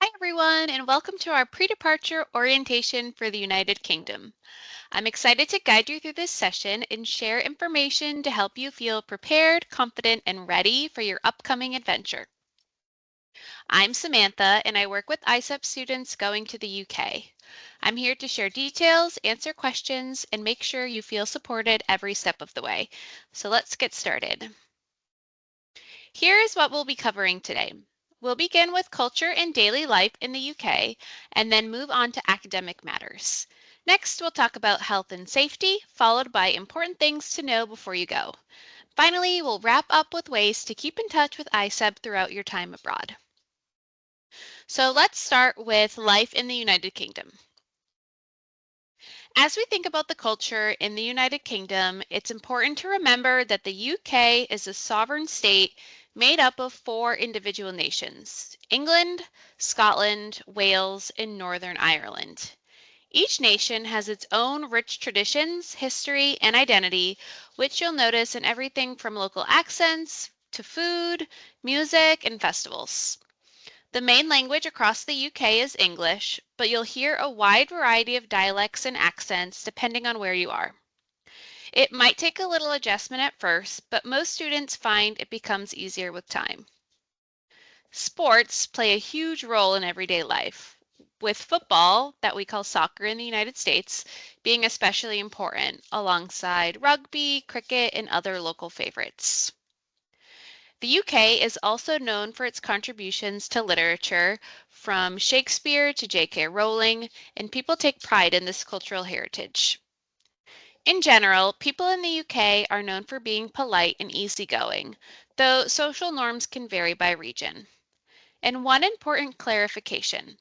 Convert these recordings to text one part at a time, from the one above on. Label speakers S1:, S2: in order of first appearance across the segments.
S1: Hi, everyone, and welcome to our pre-departure orientation for the United Kingdom. I'm excited to guide you through this session and share information to help you feel prepared, confident, and ready for your upcoming adventure. I'm Samantha, and I work with ISEP students going to the UK. I'm here to share details, answer questions, and make sure you feel supported every step of the way. So let's get started. Here is what we'll be covering today. We'll begin with culture and daily life in the UK and then move on to academic matters. Next, we'll talk about health and safety, followed by important things to know before you go. Finally, we'll wrap up with ways to keep in touch with ISEB throughout your time abroad. So let's start with life in the United Kingdom. As we think about the culture in the United Kingdom, it's important to remember that the UK is a sovereign state made up of four individual nations: England, Scotland, Wales, and Northern Ireland. Each nation has its own rich traditions, history, and identity, which you'll notice in everything from local accents to food, music, and festivals. The main language across the UK is English, but you'll hear a wide variety of dialects and accents depending on where you are. It might take a little adjustment at first, but most students find it becomes easier with time. Sports play a huge role in everyday life, with football, that we call soccer in the United States, being especially important alongside rugby, cricket, and other local favorites. The UK is also known for its contributions to literature, from Shakespeare to J.K. Rowling, and people take pride in this cultural heritage. In general, people in the UK are known for being polite and easygoing, though social norms can vary by region. And one important clarification: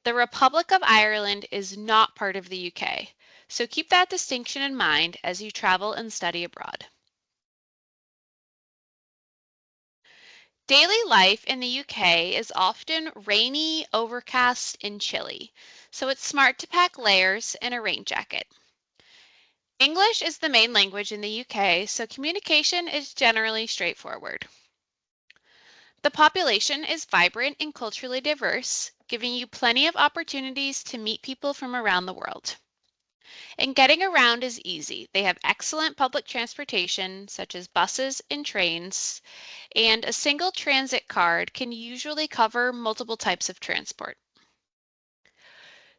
S1: the Republic of Ireland is not part of the UK, so keep that distinction in mind as you travel and study abroad. Daily life in the UK is often rainy, overcast, and chilly, so it's smart to pack layers and a rain jacket. English is the main language in the UK, so communication is generally straightforward. The population is vibrant and culturally diverse, giving you plenty of opportunities to meet people from around the world. And getting around is easy. They have excellent public transportation, such as buses and trains, and a single transit card can usually cover multiple types of transport.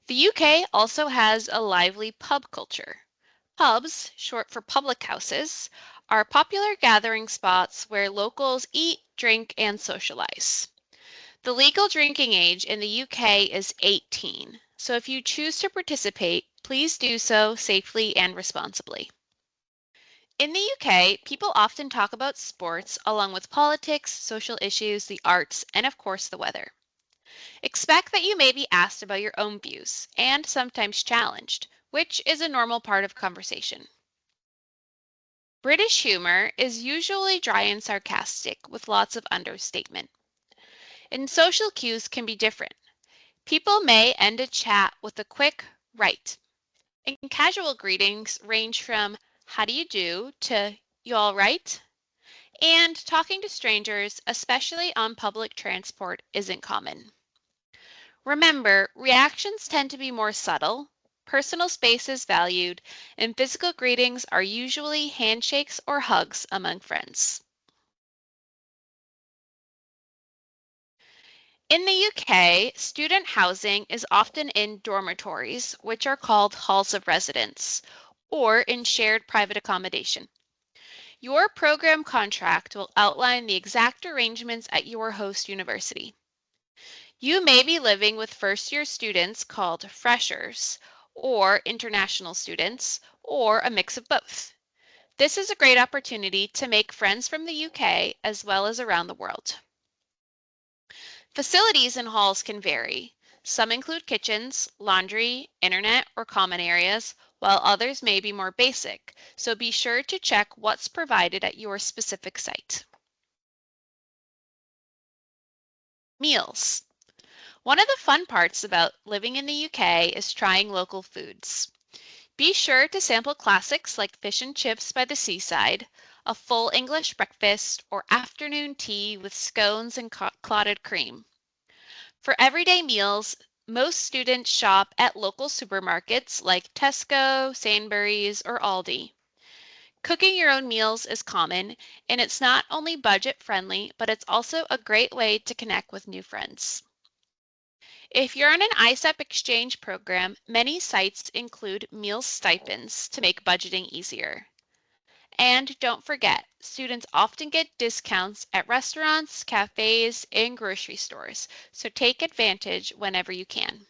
S1: The UK also has a lively pub culture. Pubs, short for public houses, are popular gathering spots where locals eat, drink, and socialize. The legal drinking age in the UK is 18, so if you choose to participate, please do so safely and responsibly. In the UK, people often talk about sports along with politics, social issues, the arts, and of course the weather. Expect that you may be asked about your own views and sometimes challenged, which is a normal part of conversation. British humor is usually dry and sarcastic with lots of understatement. And social cues can be different. People may end a chat with a quick right. And casual greetings range from how do you do to you all right? And talking to strangers, especially on public transport, isn't common. Remember, reactions tend to be more subtle, personal space is valued, and physical greetings are usually handshakes or hugs among friends. In the UK, student housing is often in dormitories, which are called halls of residence, or in shared private accommodation. Your program contract will outline the exact arrangements at your host university. You may be living with first-year students called freshers, or international students, or a mix of both. This is a great opportunity to make friends from the UK as well as around the world. Facilities in halls can vary. Some include kitchens, laundry, internet, or common areas, while others may be more basic, so be sure to check what's provided at your specific site. Meals. One of the fun parts about living in the UK is trying local foods. Be sure to sample classics like fish and chips by the seaside, a full English breakfast, or afternoon tea with scones and clotted cream. For everyday meals, most students shop at local supermarkets like Tesco, Sainsbury's, or Aldi. Cooking your own meals is common, and it's not only budget friendly, but it's also a great way to connect with new friends. If you're on an ISEP exchange program, many sites include meal stipends to make budgeting easier. And don't forget, students often get discounts at restaurants, cafes, and grocery stores, so take advantage whenever you can.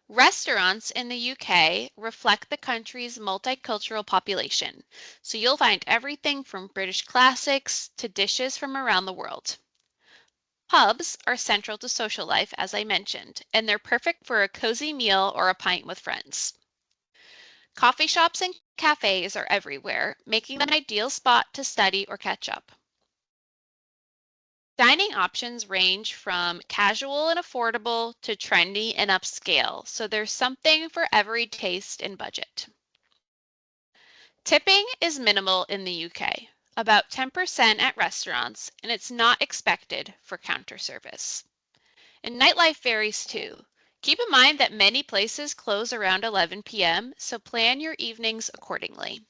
S1: Restaurants in the UK reflect the country's multicultural population, so you'll find everything from British classics to dishes from around the world. Pubs are central to social life, as I mentioned, and they're perfect for a cozy meal or a pint with friends. Coffee shops and cafes are everywhere, making them an ideal spot to study or catch up. Dining options range from casual and affordable to trendy and upscale, so there's something for every taste and budget. Tipping is minimal in the UK, about 10% at restaurants, and it's not expected for counter service. And nightlife varies too. Keep in mind that many places close around 11 p.m., so plan your evenings accordingly.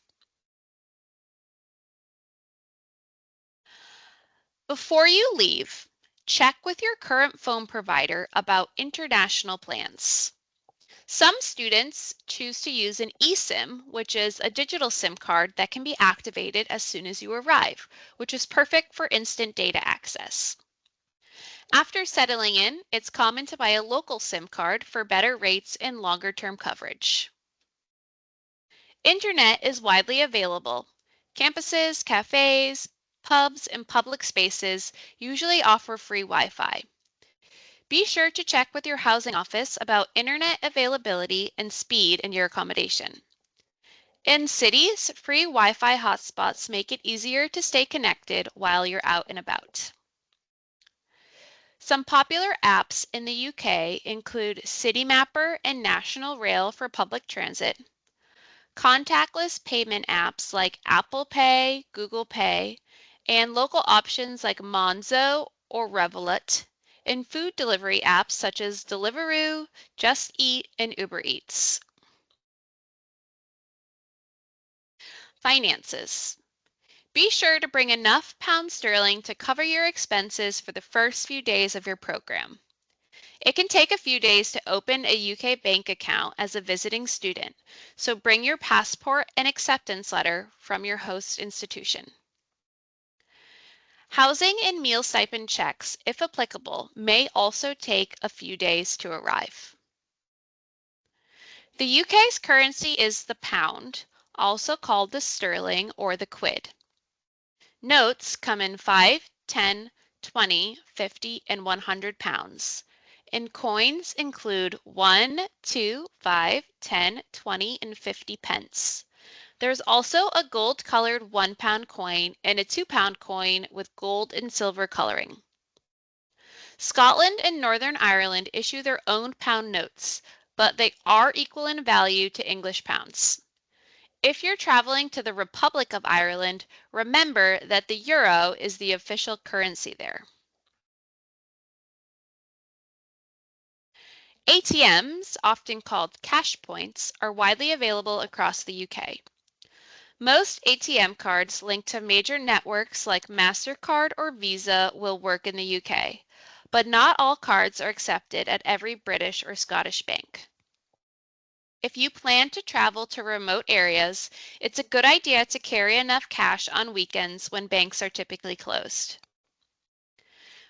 S1: Before you leave, check with your current phone provider about international plans. Some students choose to use an eSIM, which is a digital SIM card that can be activated as soon as you arrive, which is perfect for instant data access. After settling in, it's common to buy a local SIM card for better rates and longer term coverage. Internet is widely available. Campuses, cafes, pubs, and public spaces usually offer free Wi-Fi. Be sure to check with your housing office about internet availability and speed in your accommodation. In cities, free Wi-Fi hotspots make it easier to stay connected while you're out and about. Some popular apps in the UK include Citymapper and National Rail for public transit, contactless payment apps like Apple Pay, Google Pay, and local options like Monzo or Revolut, and food delivery apps such as Deliveroo, Just Eat, and Uber Eats. Finances. Be sure to bring enough pounds sterling to cover your expenses for the first few days of your program. It can take a few days to open a UK bank account as a visiting student, so bring your passport and acceptance letter from your host institution. Housing and meal stipend checks, if applicable, may also take a few days to arrive. The UK's currency is the pound, also called the sterling or the quid. Notes come in 5, 10, 20, 50, and 100 pounds. And coins include 1, 2, 5, 10, 20, and 50 pence. There's also a gold-colored £1 coin and a £2 coin with gold and silver coloring. Scotland and Northern Ireland issue their own pound notes, but they are equal in value to English pounds. If you're traveling to the Republic of Ireland, remember that the euro is the official currency there. ATMs, often called cash points, are widely available across the UK. Most ATM cards linked to major networks like MasterCard or Visa will work in the UK, but not all cards are accepted at every British or Scottish bank. If you plan to travel to remote areas, it's a good idea to carry enough cash on weekends when banks are typically closed.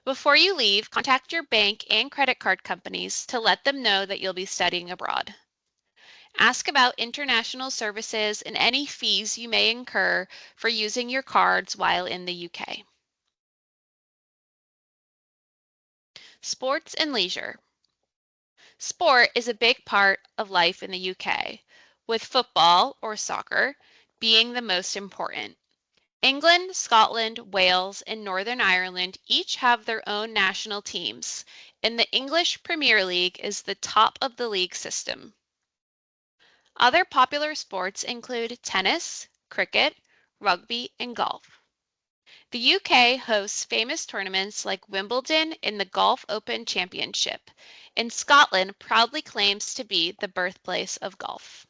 S1: Before you leave, contact your bank and credit card companies to let them know that you'll be studying abroad. Ask about international services and any fees you may incur for using your cards while in the UK. Sports and leisure. Sport is a big part of life in the UK, with football or soccer being the most important. England, Scotland, Wales, and Northern Ireland each have their own national teams, and the English Premier League is the top of the league system. Other popular sports include tennis, cricket, rugby, and golf. The UK hosts famous tournaments like Wimbledon and the Golf Open Championship, and Scotland proudly claims to be the birthplace of golf.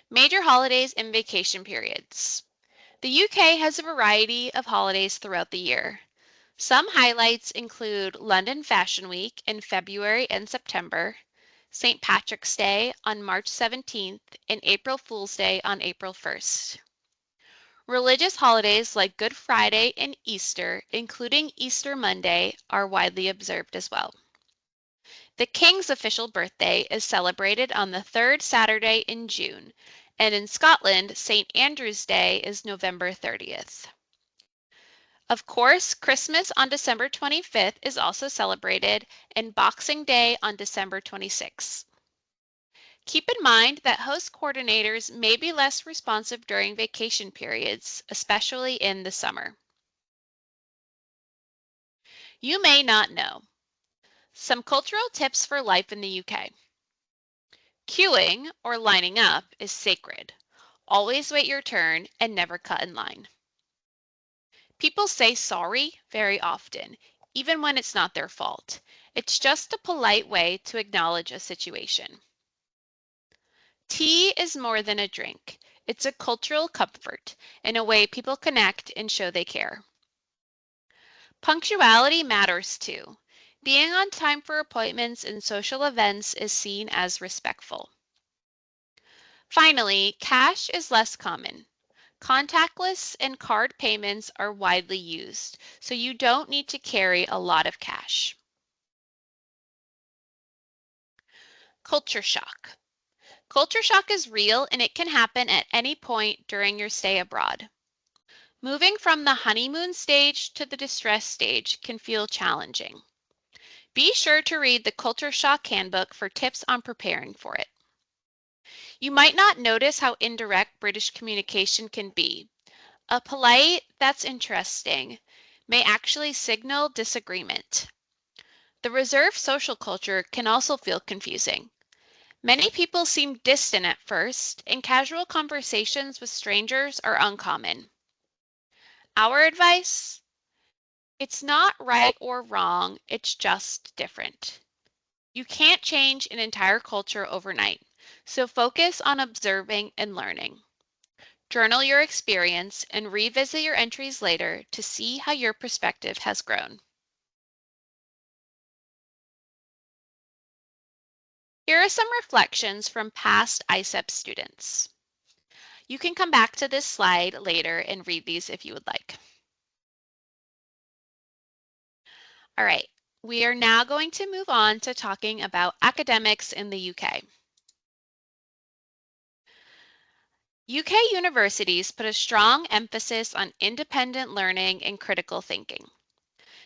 S1: Major holidays and vacation periods. The UK has a variety of holidays throughout the year. Some highlights include London Fashion Week in February and September, St. Patrick's Day on March 17th, and April Fool's Day on April 1st. Religious holidays like Good Friday and Easter, including Easter Monday, are widely observed as well. The King's official birthday is celebrated on the third Saturday in June, and in Scotland, St. Andrew's Day is November 30th. Of course, Christmas on December 25th is also celebrated, and Boxing Day on December 26th. Keep in mind that host coordinators may be less responsive during vacation periods, especially in the summer. You may not know. Some cultural tips for life in the UK. Queuing, or lining up, is sacred. Always wait your turn and never cut in line. People say sorry very often, even when it's not their fault. It's just a polite way to acknowledge a situation. Tea is more than a drink. It's a cultural comfort and a way people connect and show they care. Punctuality matters too. Being on time for appointments and social events is seen as respectful. Finally, cash is less common. Contactless and card payments are widely used, so you don't need to carry a lot of cash. Culture shock. Culture shock is real and it can happen at any point during your stay abroad. Moving from the honeymoon stage to the distress stage can feel challenging. Be sure to read the Culture Shock Handbook for tips on preparing for it. You might not notice how indirect British communication can be. A polite, "that's interesting," may actually signal disagreement. The reserved social culture can also feel confusing. Many people seem distant at first, and casual conversations with strangers are uncommon. Our advice? It's not right or wrong, it's just different. You can't change an entire culture overnight, so focus on observing and learning. Journal your experience and revisit your entries later to see how your perspective has grown. Here are some reflections from past ICEP students. You can come back to this slide later and read these if you would like. All right, we are now going to move on to talking about academics in the UK. UK universities put a strong emphasis on independent learning and critical thinking.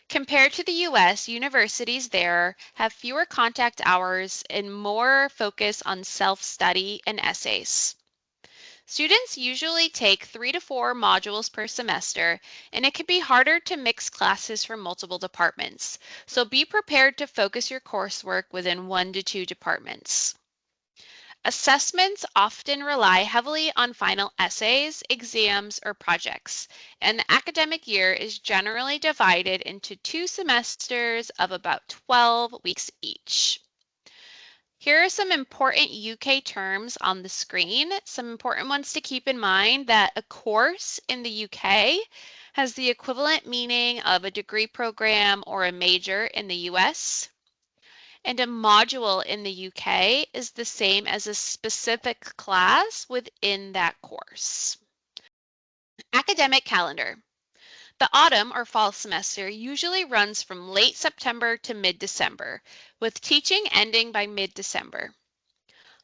S1: Compared to the US, universities there have fewer contact hours and more focus on self-study and essays. Students usually take 3 to 4 modules per semester, and it can be harder to mix classes from multiple departments, so be prepared to focus your coursework within 1 to 2 departments. Assessments often rely heavily on final essays, exams, or projects, and the academic year is generally divided into 2 semesters of about 12 weeks each. Here are some important UK terms on the screen. Some important ones to keep in mind: that a course in the UK has the equivalent meaning of a degree program or a major in the US. And a module in the UK is the same as a specific class within that course. Academic calendar. The autumn or fall semester usually runs from late September to mid-December, with teaching ending by mid-December.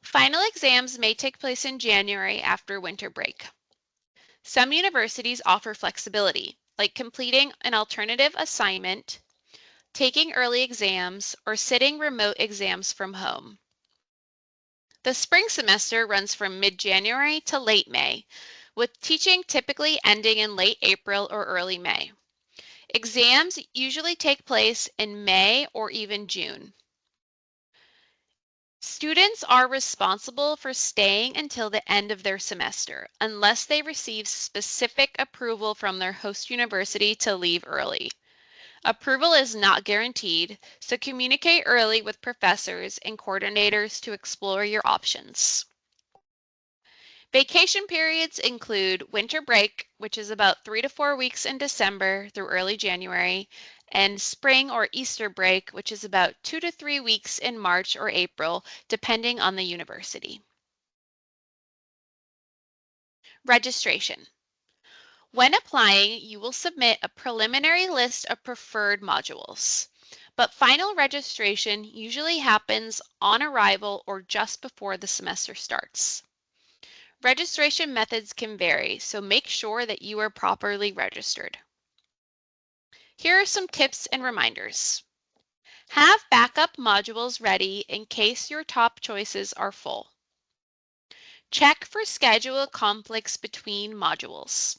S1: Final exams may take place in January after winter break. Some universities offer flexibility, like completing an alternative assignment, taking early exams, or sitting remote exams from home. The spring semester runs from mid-January to late May, with teaching typically ending in late April or early May. Exams usually take place in May or even June. Students are responsible for staying until the end of their semester, unless they receive specific approval from their host university to leave early. Approval is not guaranteed, so communicate early with professors and coordinators to explore your options. Vacation periods include winter break, which is about 3 to 4 weeks in December through early January, and spring or Easter break, which is about 2 to 3 weeks in March or April, depending on the university. Registration. When applying, you will submit a preliminary list of preferred modules, but final registration usually happens on arrival or just before the semester starts. Registration methods can vary, so make sure that you are properly registered. Here are some tips and reminders. Have backup modules ready in case your top choices are full. Check for schedule conflicts between modules.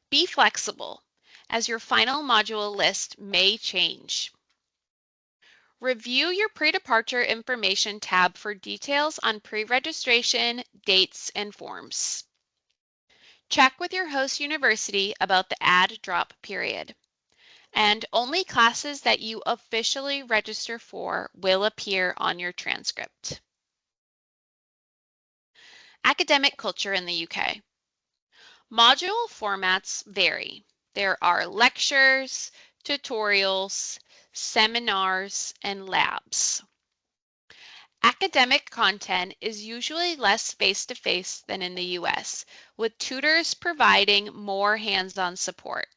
S1: Be flexible, as your final module list may change. Review your pre-departure information tab for details on pre-registration, dates, and forms. Check with your host university about the add-drop period. And only classes that you officially register for will appear on your transcript. Academic culture in the UK. Module formats vary. There are lectures, tutorials, seminars, and labs. Academic content is usually less face-to-face than in the US, with tutors providing more hands-on support.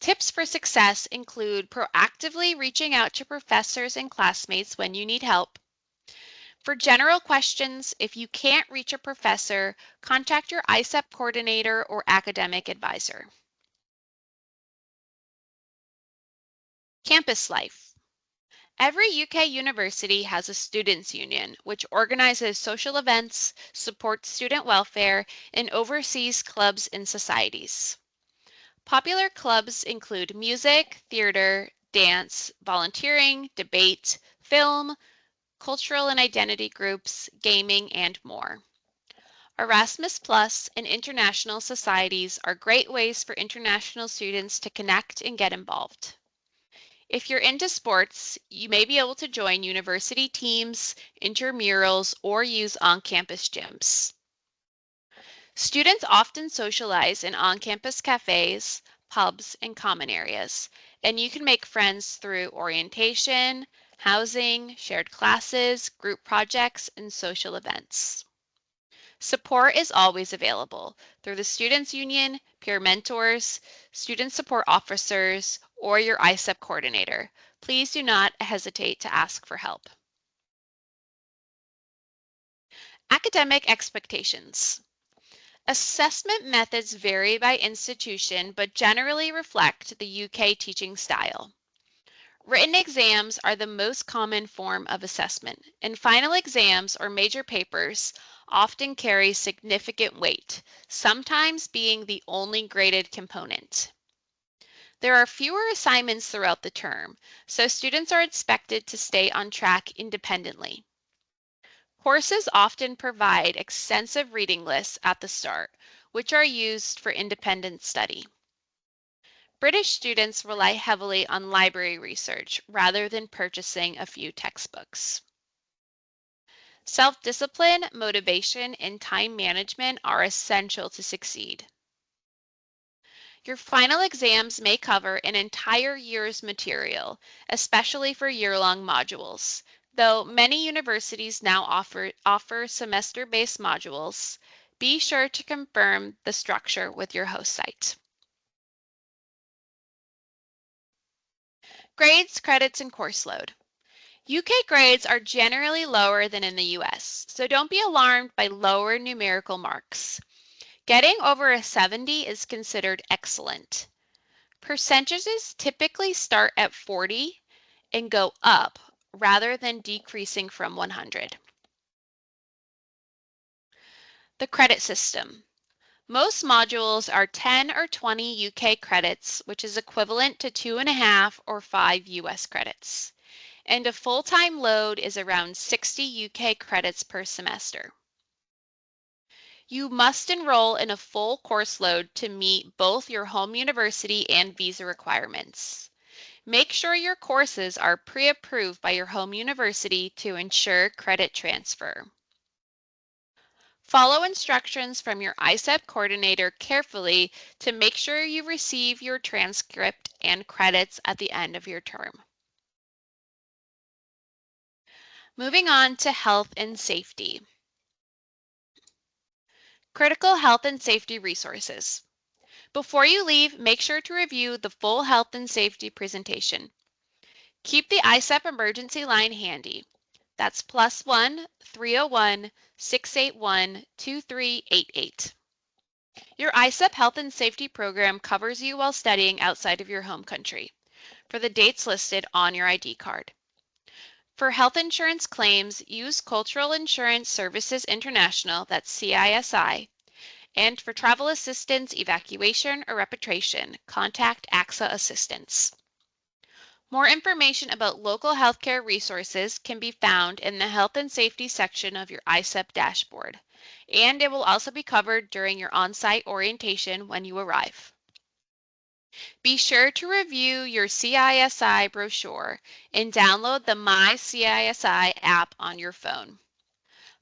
S1: Tips for success include proactively reaching out to professors and classmates when you need help. For general questions, if you can't reach a professor, contact your ISEP coordinator or academic advisor. Campus life. Every UK university has a students' union, which organizes social events, supports student welfare, and oversees clubs and societies. Popular clubs include music, theater, dance, volunteering, debate, film, cultural and identity groups, gaming, and more. Erasmus Plus and international societies are great ways for international students to connect and get involved. If you're into sports, you may be able to join university teams, intramurals, or use on-campus gyms. Students often socialize in on-campus cafes, pubs, and common areas, and you can make friends through orientation, housing, shared classes, group projects, and social events. Support is always available through the Students' Union, peer mentors, student support officers, or your ISEP coordinator. Please do not hesitate to ask for help. Academic expectations. Assessment methods vary by institution, but generally reflect the UK teaching style. Written exams are the most common form of assessment, and final exams or major papers often carry significant weight, sometimes being the only graded component. There are fewer assignments throughout the term, so students are expected to stay on track independently. Courses often provide extensive reading lists at the start, which are used for independent study. British students rely heavily on library research rather than purchasing a few textbooks. Self-discipline, motivation, and time management are essential to succeed. Your final exams may cover an entire year's material, especially for year-long modules, though many universities now offer semester-based modules. Be sure to confirm the structure with your host site. Grades, credits, and course load. UK grades are generally lower than in the US, so don't be alarmed by lower numerical marks. Getting over a 70 is considered excellent. Percentages typically start at 40 and go up rather than decreasing from 100. The credit system. Most modules are 10 or 20 UK credits, which is equivalent to 2.5 or 5 US credits. and a full-time load is around 60 UK credits per semester. You must enroll in a full course load to meet both your home university and visa requirements. Make sure your courses are pre-approved by your home university to ensure credit transfer. Follow instructions from your ISEP coordinator carefully to make sure you receive your transcript and credits at the end of your term. Moving on to health and safety. Critical health and safety resources. Before you leave, make sure to review the full health and safety presentation. Keep the ISEP emergency line handy. That's +1 301 681 2388. Your ISEP health and safety program covers you while studying outside of your home country for the dates listed on your ID card. For health insurance claims, use Cultural Insurance Services International, that's CISI, and for travel assistance, evacuation, or repatriation, contact AXA Assistance. More information about local healthcare resources can be found in the Health and Safety section of your ISEP dashboard, and it will also be covered during your on-site orientation when you arrive. Be sure to review your CISI brochure and download the My CISI app on your phone.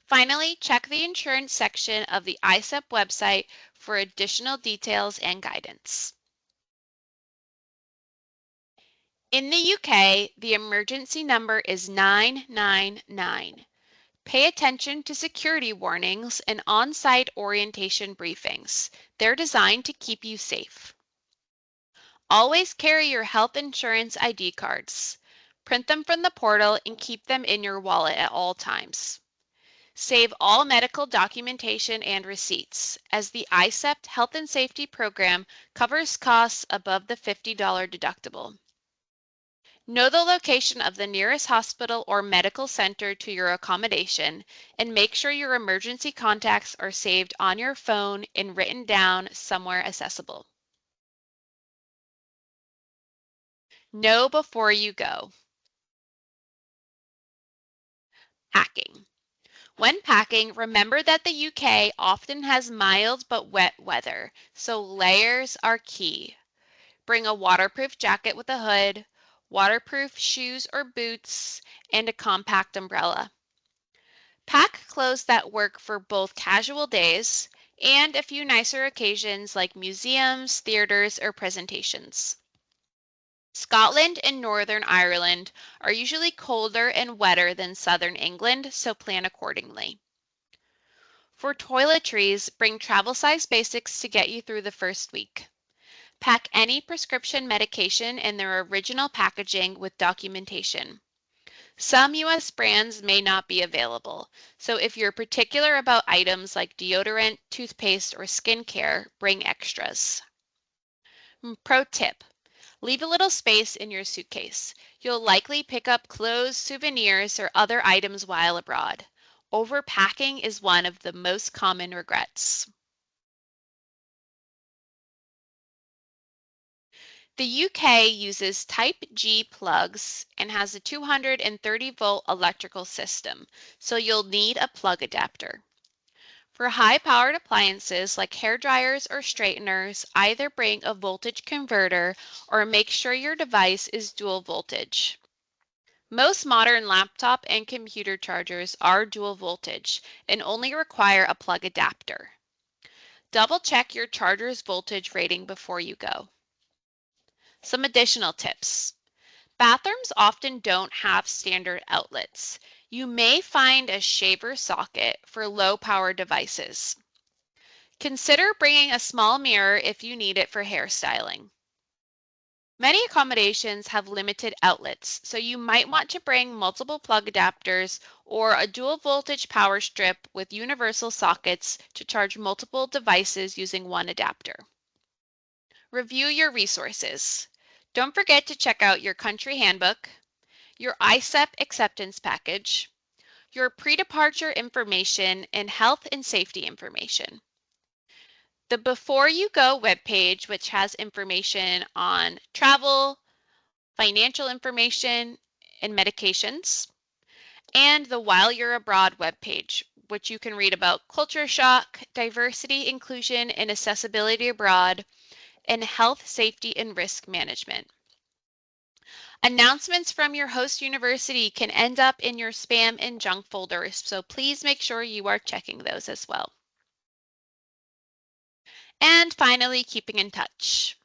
S1: Finally, check the insurance section of the ISEP website for additional details and guidance. In the UK, the emergency number is 999. Pay attention to security warnings and on-site orientation briefings. They're designed to keep you safe. Always carry your health insurance ID cards. Print them from the portal and keep them in your wallet at all times. Save all medical documentation and receipts, as the ISEP Health and Safety Program covers costs above the $50 deductible. Know the location of the nearest hospital or medical center to your accommodation, and make sure your emergency contacts are saved on your phone and written down somewhere accessible. Know before you go. Packing. When packing, remember that the UK often has mild but wet weather, so layers are key. Bring a waterproof jacket with a hood, waterproof shoes or boots, and a compact umbrella. Pack clothes that work for both casual days and a few nicer occasions like museums, theaters, or presentations. Scotland and Northern Ireland are usually colder and wetter than Southern England, so plan accordingly. For toiletries, bring travel-size basics to get you through the first week. Pack any prescription medication in their original packaging with documentation. Some U.S. brands may not be available, so if you're particular about items like deodorant, toothpaste, or skincare, bring extras. Pro tip: leave a little space in your suitcase. You'll likely pick up clothes, souvenirs, or other items while abroad. Overpacking is one of the most common regrets. The UK uses Type G plugs and has a 230-volt electrical system, so you'll need a plug adapter. For high-powered appliances like hair dryers or straighteners, either bring a voltage converter or make sure your device is dual voltage. Most modern laptop and computer chargers are dual voltage and only require a plug adapter. Double check your charger's voltage rating before you go. Some additional tips. Bathrooms often don't have standard outlets. You may find a shaver socket for low-power devices. Consider bringing a small mirror if you need it for hairstyling. Many accommodations have limited outlets, so you might want to bring multiple plug adapters or a dual voltage power strip with universal sockets to charge multiple devices using one adapter. Review your resources. Don't forget to check out your country handbook, your ISEP acceptance package, your pre-departure information, and health and safety information. The Before You Go webpage, which has information on travel, financial information, and medications, and the While You're Abroad webpage, which you can read about culture shock, diversity, inclusion, and accessibility abroad, and health, safety, and risk management. Announcements from your host university can end up in your spam and junk folders, so please make sure you are checking those as well. And finally, keeping in touch.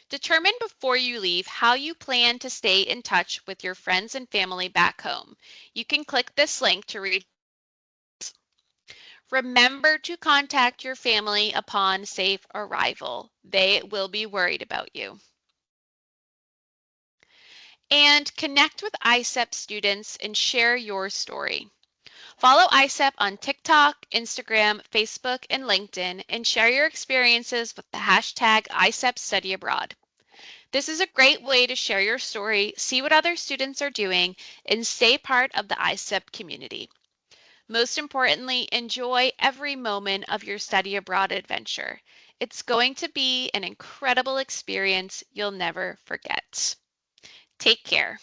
S1: Determine before you leave how you plan to stay in touch with your friends and family back home. You can click this link to read. Remember to contact your family upon safe arrival. They will be worried about you. And connect with ICEP students and share your story. Follow ICEP on TikTok, Instagram, Facebook, and LinkedIn, and share your experiences with the hashtag ICEP Study Abroad. This is a great way to share your story, see what other students are doing, and stay part of the ICEP community. Most importantly, enjoy every moment of your study abroad adventure. It's going to be an incredible experience you'll never forget. Take care.